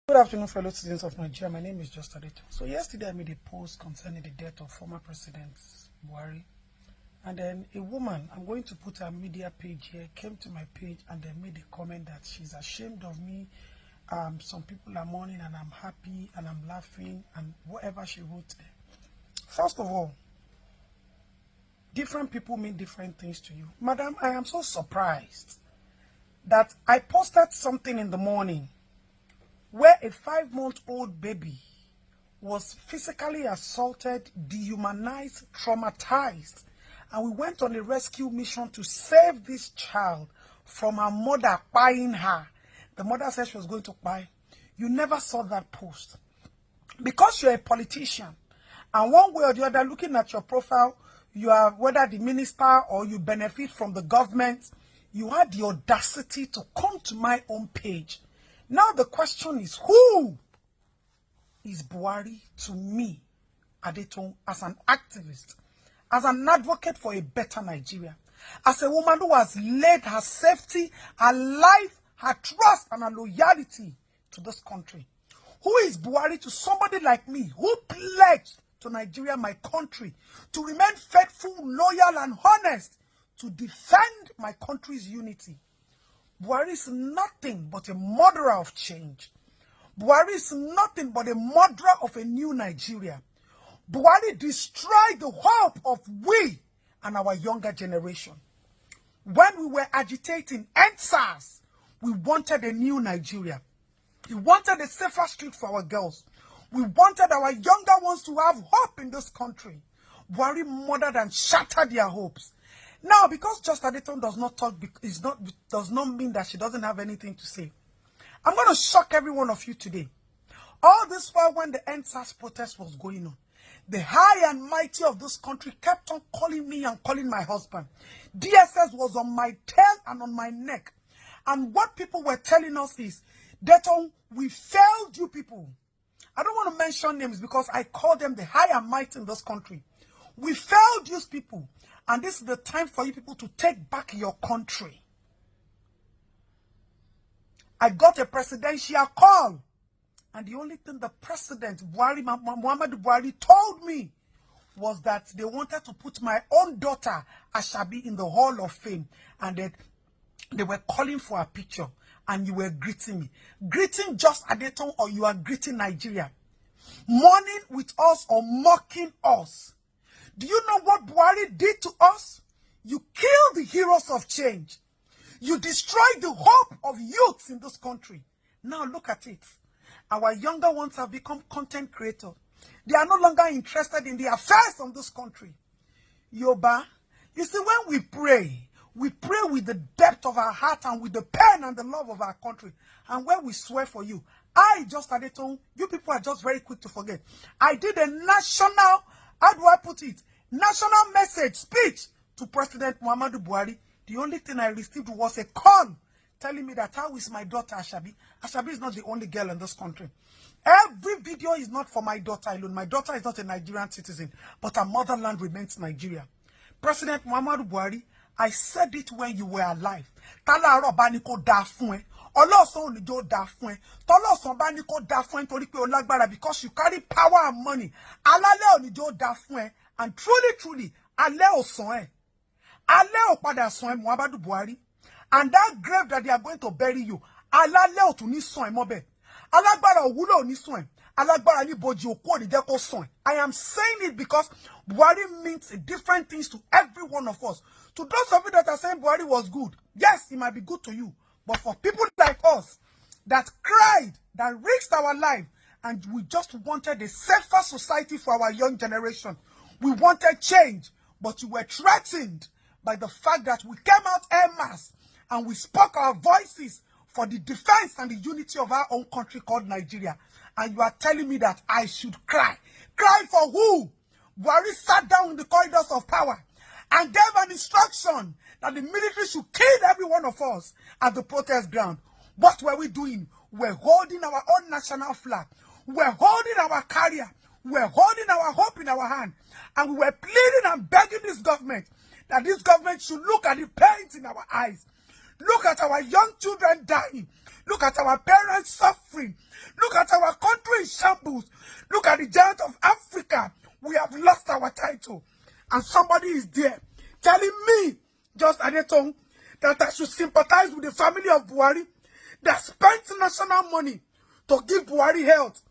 Good afternoon, fellow citizens of Nigeria. My name is Just Adito. So yesterday I made a post concerning the death of former President Buhari. And then a woman, I'm going to put her media page here, came to my page and then made a comment that she's ashamed of me. Some people are mourning and I'm happy and I'm laughing and whatever she wrote there. First of all, different people mean different things to you. Madam, I am so surprised that I posted something in the morning where a 5-month-old baby was physically assaulted, dehumanized, traumatized, and we went on a rescue mission to save this child from her mother buying her. The mother said she was going to buy. You never saw that post. Because you're a politician, and one way or the other, looking at your profile, you are whether the minister or you benefit from the government, you had the audacity to come to my own page. Now the question is, who is Buhari to me, Adeton, as an activist, as an advocate for a better Nigeria, as a woman who has laid her safety, her life, her trust, and her loyalty to this country? Who is Buhari to somebody like me who pledged to Nigeria, my country, to remain faithful, loyal, and honest, to defend my country's unity? Buhari is nothing but a murderer of change. Buhari is nothing but a murderer of a new Nigeria. Buhari destroyed the hope of we and our younger generation. When we were agitating EndSARS, we wanted a new Nigeria. We wanted a safer street for our girls. We wanted our younger ones to have hope in this country. Buhari murdered and shattered their hopes. Now, because Just Adito does not talk, does not mean that she doesn't have anything to say. I'm going to shock every one of you today. All this while when the EndSARS protest was going on, the high and mighty of this country kept on calling me and calling my husband. DSS was on my tail and on my neck. And what people were telling us is, Deton, we failed you people. I don't want to mention names because I call them the high and mighty in this country. We failed these people. And this is the time for you people to take back your country. I got a presidential call. And the only thing the president, Muhammadu Buhari, told me was that they wanted to put my own daughter, Ashabi, in the Hall of Fame. And that they were calling for a picture. And you were greeting me. Greeting Just Adito, or you are greeting Nigeria. Mourning with us or mocking us. Do you know what Buhari did to us? You killed the heroes of change. You destroyed the hope of youths in this country. Now look at it. Our younger ones have become content creators. They are no longer interested in the affairs of this country. Yoba, you see, when we pray with the depth of our heart and with the pain and the love of our country. And when we swear for you, I Just Adito, you people are just very quick to forget. I did a national, how do I put it? National message speech to President Muhammadu Buhari. The only thing I received was a call telling me that how is my daughter Ashabi? Ashabi is not the only girl in this country. Every video is not for my daughter alone. My daughter is not a Nigerian citizen, but her motherland remains Nigeria. President Muhammadu Buhari, I said it when you were alive. Tala roba ni ko da fun e. Ọlọ́sàn ò ní jó da fún ẹ. Tọ́lọ́sàn bá ní kó da fún ẹ nítorí pé o lágbára because you carry power and money. Alálẹ̀ ò ní jó da fún ẹ. And truly, alẹ́ ò sàn ẹ. Alẹ́ ò padà sàn ẹ, Muhammadu Buhari. And that grave that they are going to bury you, alálẹ̀ ò tún ní sàn ẹ mọ́bẹ̀. Alágbára òwúlò ò ní sàn ẹ. Alágbára ní bojì òkú ò ní jẹ́ kó sàn ẹ. I am saying it because Buhari means different things to every one of us. To those of you that are saying Buhari was good, yes, it might be good to you. But for people like us that cried, that risked our life, and we just wanted a safer society for our young generation. We wanted change, but you were threatened by the fact that we came out en masse and we spoke our voices for the defense and the unity of our own country called Nigeria. And you are telling me that I should cry. Cry for who? Buhari sat down in the corridors of power and gave an instruction that the military should kill every one of us at the protest ground. What were we doing? We're holding our own national flag. We're holding our career. We're holding our hope in our hand. And we were pleading and begging this government that this government should look at the pains in our eyes. Look at our young children dying. Look at our parents suffering. Look at our country in shambles. Look at the giant of Africa. We have lost our title. And somebody is there telling me, just at the tongue, that I should sympathize with the family of Buhari that spent national money to give Buhari health,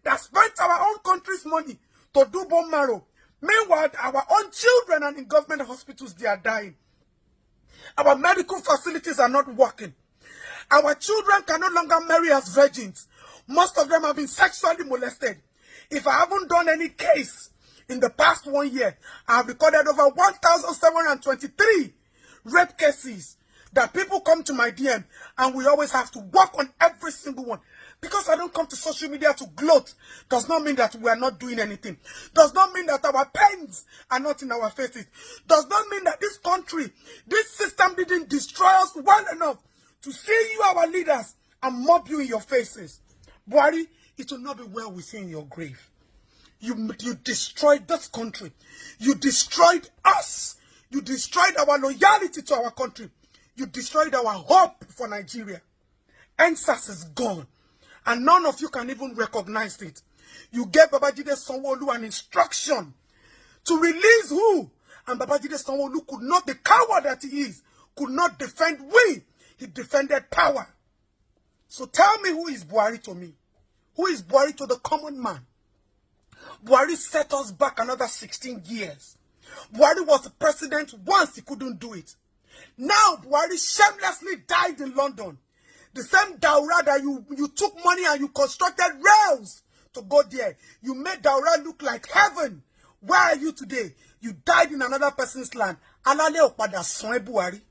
that spent our own country's money to do bone marrow. Meanwhile, our own children and in government hospitals, they are dying. Our medical facilities are not working. Our children can no longer marry as virgins. Most of them have been sexually molested. If I haven't done any case in the past 1 year, I have recorded over 1,723 rape cases that people come to my DM, and we always have to work on every single one. Because I don't come to social media to gloat does not mean that we are not doing anything. Does not mean that our pains are not in our faces. Does not mean that this country, this system didn't destroy us well enough to see you, our leaders, and mob you in your faces. Buhari, it will not be well with you in your grave. You destroyed this country. You destroyed us. You destroyed our loyalty to our country. You destroyed our hope for Nigeria. NSAS is gone. And none of you can even recognize it. You gave Babajide Sanwo-Olu an instruction to release who? And Babajide Sanwo-Olu could not, the coward that he is, could not defend we. He defended power. So tell me, who is Buhari to me? Who is Buhari to the common man? Buhari set us back another 16 years. Buhari was the president once, he couldn't do it. Now Buhari shamelessly died in London. The same Daura that you took money and you constructed rails to go there. You made Daura look like heaven. Where are you today? You died in another person's land. Alale Okpada Son Buhari.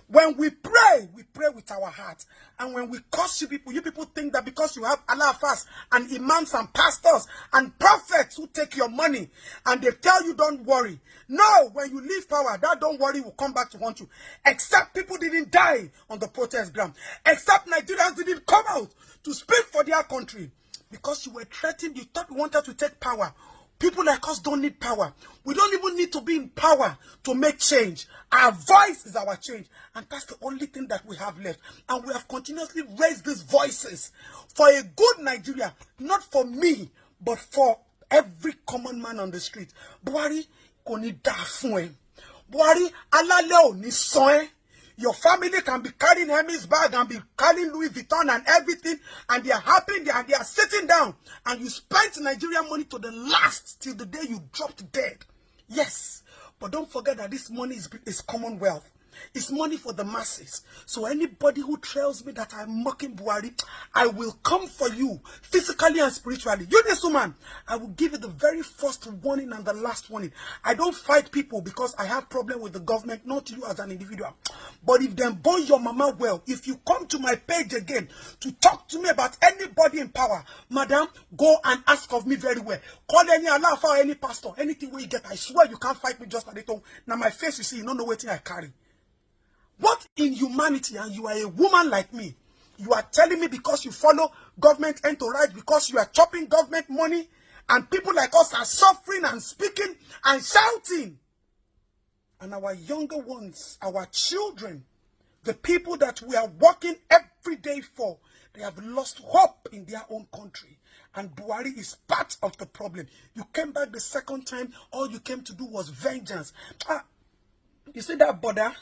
When we pray with our heart. And when we curse you people think that because you have Allah fast and imams and pastors and prophets who take your money and they tell you don't worry. No, when you leave power, that don't worry will come back to haunt you. Except people didn't die on the protest ground. Except Nigerians didn't come out to speak for their country. Because you were threatened, you thought you wanted to take power. People like us don't need power. We don't even need to be in power to make change. Our voice is our change. And that's the only thing that we have left. And we have continuously raised these voices for a good Nigeria. Not for me, but for every common man on the street. Buhari, koni da fun e. Buhari, alale o ni son e. Your family can be carrying Hermes bag and be carrying Louis Vuitton and everything, and they are happy, they are sitting down, and you spent Nigerian money to the last till the day you dropped dead. Yes, but don't forget that this money is commonwealth. It's money for the masses. So anybody who tells me that I'm mocking Buhari, I will come for you physically and spiritually. You this woman, I will give you the very first warning and the last warning. I don't fight people because I have problem with the government, not you as an individual. But if them burn your mama well, if you come to my page again to talk to me about anybody in power, madam, go and ask of me very well. Call any Allah or any pastor, anything where you get, I swear you can't fight me just by the tongue. Now my face, you see, you don't know what I carry. What in humanity, and you are a woman like me, you are telling me because you follow government end to right, because you are chopping government money, and people like us are suffering and speaking and shouting. And our younger ones, our children, the people that we are working every day for, they have lost hope in their own country. And Buhari is part of the problem. You came back the second time, all you came to do was vengeance. You see that border?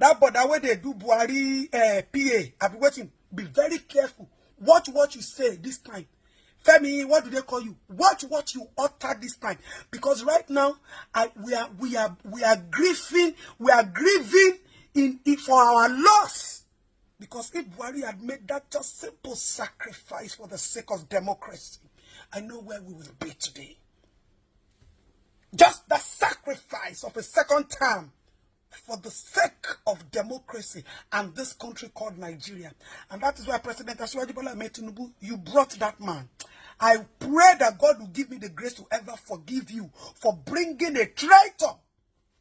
That border where they do Buhari PA, I've been waiting. Be very careful. Watch what you say this time. Femi, what do they call you? Watch what you utter this time. Because right now, we are grieving for our loss. Because if Buhari had made that just simple sacrifice for the sake of democracy, I know where we will be today. Just the sacrifice of a second term for the sake of democracy and this country called Nigeria. And that is why President Asiwaju Bola Ahmed Tinubu, you brought that man. I pray that God will give me the grace to ever forgive you for bringing a traitor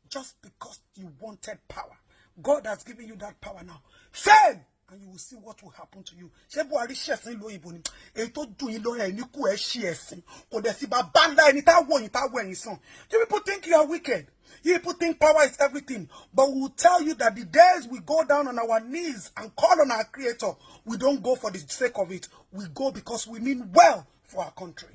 just because you wanted power. God has given you that power now. Fame and you will see what will happen to you. Ṣé Buhari ṣẹ̀sìn lóyìnbó ni? Èyí tó dùn yín lọ́rẹ̀ ní kú ẹ̀ ṣí ẹ̀sìn. Kò dẹ̀ sí bàbá ńlá ẹni tá wọ̀ yín tá wọ̀ ẹ̀yìn sàn. You people think you are wicked. You people think power is everything. But we will tell you that the days we go down on our knees and call on our Creator, we don't go for the sake of it. We go because we mean well for our country.